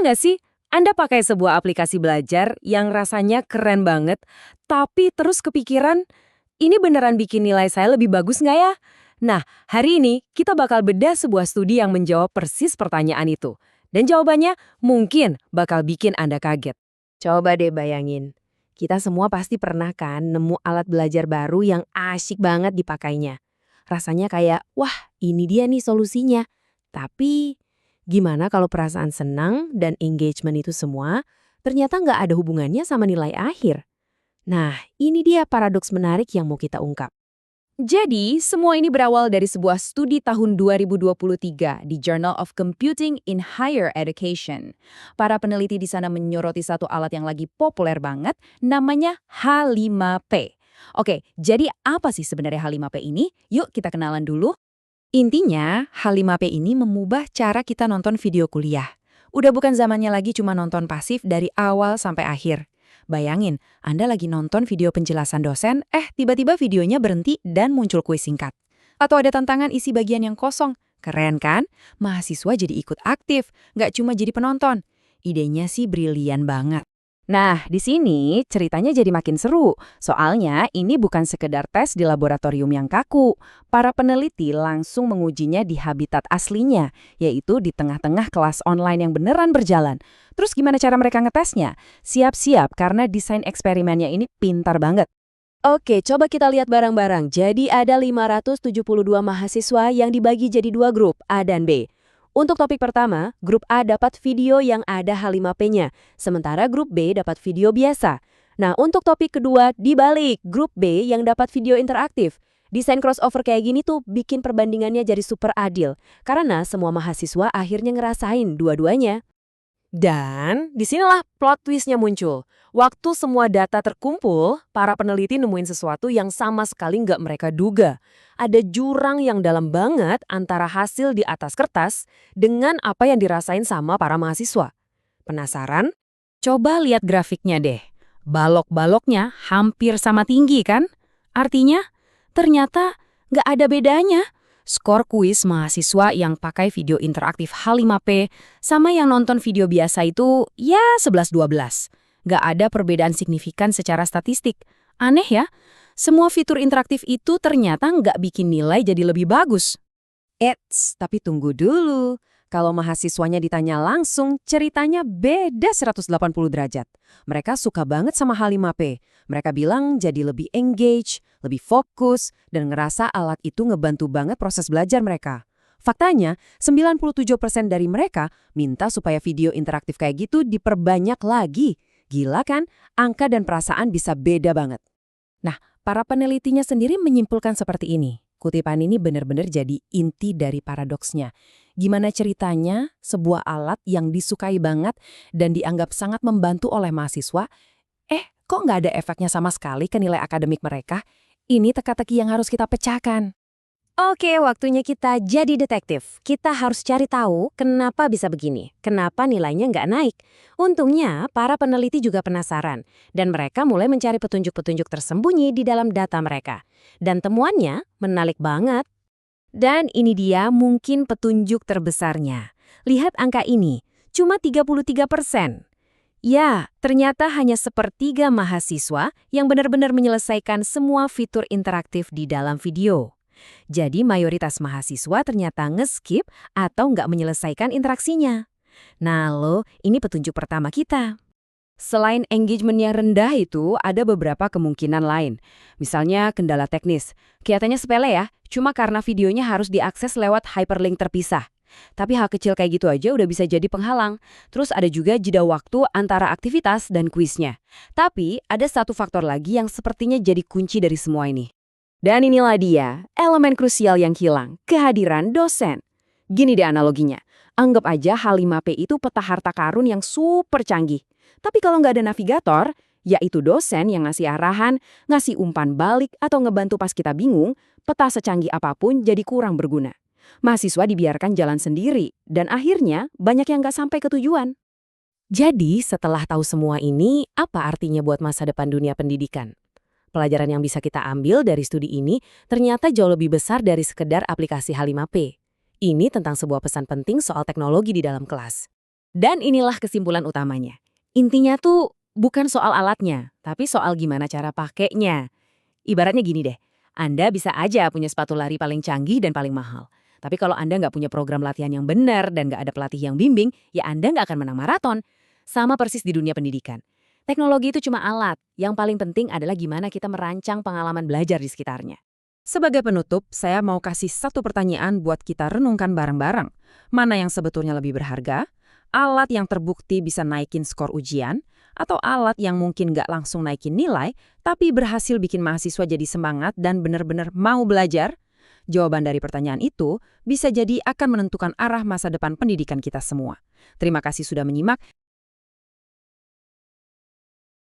Pernah nggak sih Anda pakai sebuah aplikasi belajar yang rasanya keren banget, tapi terus kepikiran, ini beneran bikin nilai saya lebih bagus nggak ya? Nah, hari ini kita bakal bedah sebuah studi yang menjawab persis pertanyaan itu. Dan jawabannya mungkin bakal bikin Anda kaget. Coba deh bayangin, kita semua pasti pernah kan nemu alat belajar baru yang asyik banget dipakainya. Rasanya kayak, wah ini dia nih solusinya. Tapi gimana kalau perasaan senang dan engagement itu semua ternyata nggak ada hubungannya sama nilai akhir? Nah, ini dia paradoks menarik yang mau kita ungkap. Jadi, semua ini berawal dari sebuah studi tahun 2023 di Journal of Computing in Higher Education. Para peneliti di sana menyoroti satu alat yang lagi populer banget, namanya H5P. Oke, jadi apa sih sebenarnya H5P ini? Yuk kita kenalan dulu. Intinya, H5P ini mengubah cara kita nonton video kuliah. Udah bukan zamannya lagi cuma nonton pasif dari awal sampai akhir. Bayangin, Anda lagi nonton video penjelasan dosen, tiba-tiba videonya berhenti dan muncul kuis singkat. Atau ada tantangan isi bagian yang kosong. Keren kan? Mahasiswa jadi ikut aktif, nggak cuma jadi penonton. Idenya sih brilian banget. Nah, di sini ceritanya jadi makin seru. Soalnya ini bukan sekedar tes di laboratorium yang kaku. Para peneliti langsung mengujinya di habitat aslinya, yaitu di tengah-tengah kelas online yang beneran berjalan. Terus gimana cara mereka ngetesnya? Siap-siap karena desain eksperimennya ini pintar banget. Oke, coba kita lihat bareng-bareng. Jadi ada 572 mahasiswa yang dibagi jadi dua grup, A dan B. Untuk topik pertama, grup A dapat video yang ada H5P-nya, sementara grup B dapat video biasa. Nah, untuk topik kedua, dibalik, grup B yang dapat video interaktif. Desain crossover kayak gini tuh bikin perbandingannya jadi super adil, karena semua mahasiswa akhirnya ngerasain dua-duanya. Dan disinilah plot twist-nya muncul. Waktu semua data terkumpul, para peneliti nemuin sesuatu yang sama sekali nggak mereka duga. Ada jurang yang dalam banget antara hasil di atas kertas dengan apa yang dirasain sama para mahasiswa. Penasaran? Coba lihat grafiknya deh. Balok-baloknya hampir sama tinggi kan? Artinya, ternyata nggak ada bedanya. Skor kuis mahasiswa yang pakai video interaktif H5P sama yang nonton video biasa itu ya 11-12. Nggak ada perbedaan signifikan secara statistik. Aneh ya, semua fitur interaktif itu ternyata nggak bikin nilai jadi lebih bagus. Tapi tunggu dulu. Kalau mahasiswanya ditanya langsung, ceritanya beda 180 derajat. Mereka suka banget sama H5P. Mereka bilang jadi lebih engage, lebih fokus, dan ngerasa alat itu ngebantu banget proses belajar mereka. Faktanya, 97% dari mereka minta supaya video interaktif kayak gitu diperbanyak lagi. Gila kan? Angka dan perasaan bisa beda banget. Nah, para penelitinya sendiri menyimpulkan seperti ini. Kutipan ini benar-benar jadi inti dari paradoksnya. Gimana ceritanya sebuah alat yang disukai banget dan dianggap sangat membantu oleh mahasiswa, kok nggak ada efeknya sama sekali ke nilai akademik mereka? Ini teka-teki yang harus kita pecahkan. Oke, waktunya kita jadi detektif. Kita harus cari tahu kenapa bisa begini, kenapa nilainya nggak naik. Untungnya, para peneliti juga penasaran, dan mereka mulai mencari petunjuk-petunjuk tersembunyi di dalam data mereka. Dan temuannya menarik banget. Dan ini dia mungkin petunjuk terbesarnya. Lihat angka ini, cuma 33%. Ya, ternyata hanya sepertiga mahasiswa yang benar-benar menyelesaikan semua fitur interaktif di dalam video. Jadi mayoritas mahasiswa ternyata nge-skip atau nggak menyelesaikan interaksinya. Nah lo, ini petunjuk pertama kita. Selain engagement yang rendah itu, ada beberapa kemungkinan lain. Misalnya kendala teknis. Kelihatannya sepele ya, cuma karena videonya harus diakses lewat hyperlink terpisah. Tapi hal kecil kayak gitu aja udah bisa jadi penghalang. Terus ada juga jeda waktu antara aktivitas dan kuisnya. Tapi ada satu faktor lagi yang sepertinya jadi kunci dari semua ini. Dan inilah dia, elemen krusial yang hilang, kehadiran dosen. Gini deh analoginya, anggap aja H5P itu peta harta karun yang super canggih. Tapi kalau nggak ada navigator, yaitu dosen yang ngasih arahan, ngasih umpan balik atau ngebantu pas kita bingung, peta secanggih apapun jadi kurang berguna. Mahasiswa dibiarkan jalan sendiri, dan akhirnya banyak yang nggak sampai ke tujuan. Jadi setelah tahu semua ini, apa artinya buat masa depan dunia pendidikan? Pelajaran yang bisa kita ambil dari studi ini ternyata jauh lebih besar dari sekedar aplikasi H5P. Ini tentang sebuah pesan penting soal teknologi di dalam kelas. Dan inilah kesimpulan utamanya. Intinya tuh bukan soal alatnya, tapi soal gimana cara pakainya. Ibaratnya gini deh, Anda bisa aja punya sepatu lari paling canggih dan paling mahal. Tapi kalau Anda nggak punya program latihan yang benar dan nggak ada pelatih yang bimbing, ya Anda nggak akan menang maraton. Sama persis di dunia pendidikan. Teknologi itu cuma alat, yang paling penting adalah gimana kita merancang pengalaman belajar di sekitarnya. Sebagai penutup, saya mau kasih satu pertanyaan buat kita renungkan bareng-bareng. Mana yang sebetulnya lebih berharga? Alat yang terbukti bisa naikin skor ujian, atau alat yang mungkin nggak langsung naikin nilai, tapi berhasil bikin mahasiswa jadi semangat dan benar-benar mau belajar? Jawaban dari pertanyaan itu bisa jadi akan menentukan arah masa depan pendidikan kita semua. Terima kasih sudah menyimak,